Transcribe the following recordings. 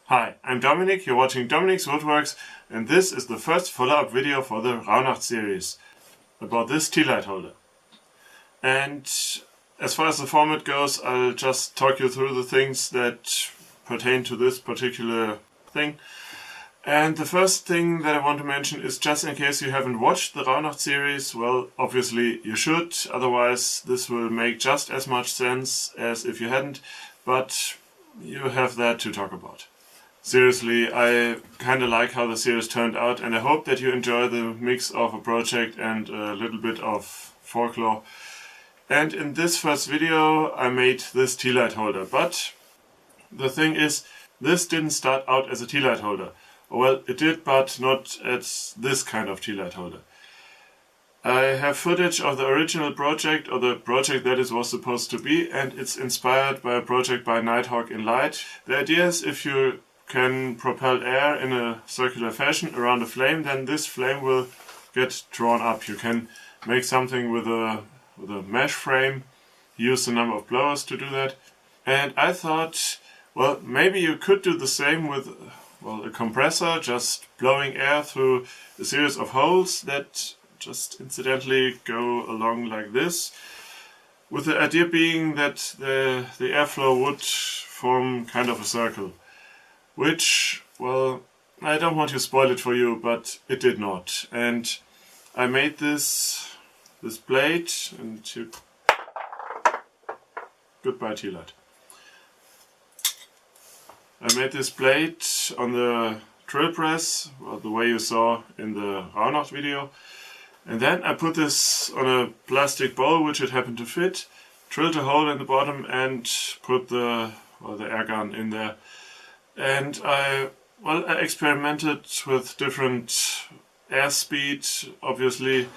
Hi, I'm Dominic, you're watching Dominic's Woodworks, and this is the first follow-up video for the Rauhnacht-Series about this Tealight holder. And as far as the format goes, I'll just talk you through the things that pertain to this particular thing. And the first thing that I want to mention is, just in case you haven't watched the Rauhnacht-Series, well, obviously you should, otherwise this will make just as much sense as if you hadn't, but you have that to talk about. Seriously, I kinda like how the series turned out, and I hope that you enjoy the mix of a project and a little bit of folklore. And in this first video I made this Tealight holder, but the thing is, this didn't start out as a Tealight holder. Well, it did, but not as this kind of Tealight holder. I have footage of the original project, or the project that it was supposed to be, and it's inspired by a project by Nighthawk in Light. The idea is, if you can propel air in a circular fashion around a flame, then this flame will get drawn up. You can make something with a mesh frame, use a number of blowers to do that. And I thought, well, maybe you could do the same with a compressor, just blowing air through a series of holes that just incidentally go along like this, with the idea being that the airflow would form kind of a circle. Which, well, I don't want to spoil it for you, but it did not. And I made this blade, and goodbye Tealight. I made this blade on the drill press, well, the way you saw in the Rauhnacht video. And then I put this on a plastic bowl which it happened to fit, drilled a hole in the bottom and put the air gun in there. And I experimented with different airspeed, obviously.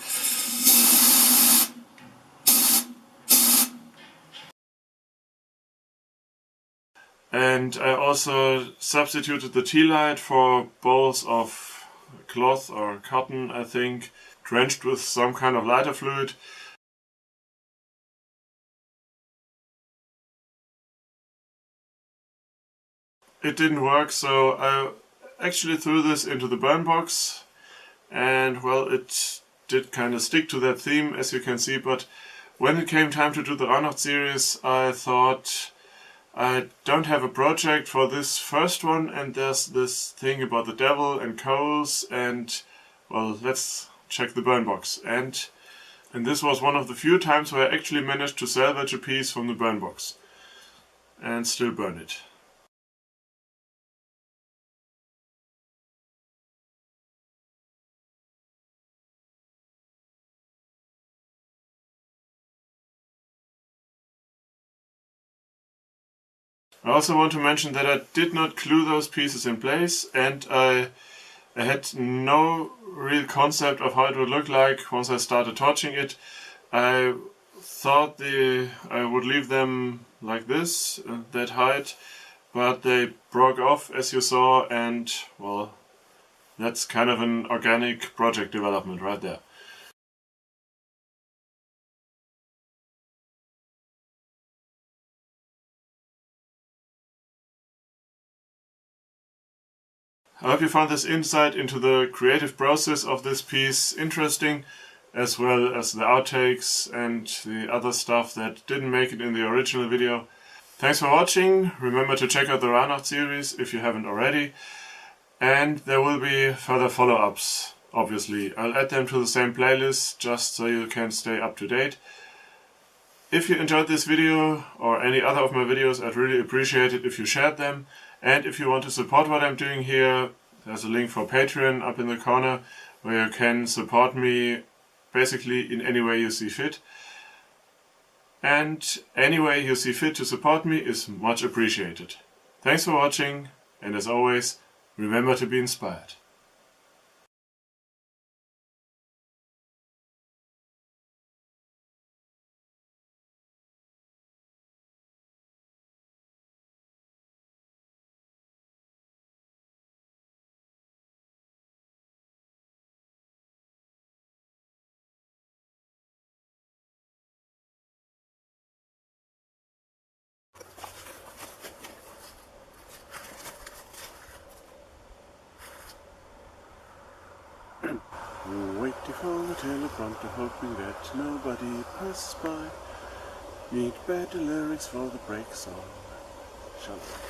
And I also substituted the Tealight for bowls of cloth or cotton, I think, drenched with some kind of lighter fluid. It didn't work, so I actually threw this into the burn box, and well, it did kind of stick to that theme, as you can see, but when it came time to do the Rauhnacht-Series, I thought I don't have a project for this first one, and there's this thing about the devil and coals, and well, let's check the burn box. And this was one of the few times where I actually managed to salvage a piece from the burn box and still burn it. I also want to mention that I did not glue those pieces in place, and I had no real concept of how it would look like once I started torching it. I thought I would leave them like this, that height, but they broke off, as you saw, and well, that's kind of an organic project development right there. I hope you found this insight into the creative process of this piece interesting, as well as the outtakes and the other stuff that didn't make it in the original video. Thanks for watching. Remember to check out the Rauhnacht-Series if you haven't already. And there will be further follow-ups, obviously. I'll add them to the same playlist just so you can stay up to date. If you enjoyed this video or any other of my videos, I'd really appreciate it if you shared them. And if you want to support what I'm doing here, there's a link for Patreon up in the corner where you can support me basically in any way you see fit. And any way you see fit to support me is much appreciated. Thanks for watching, and as always, remember to be inspired. Waiting for the teleprompter, hoping that nobody passes by. Need better lyrics for the break song. Shalom.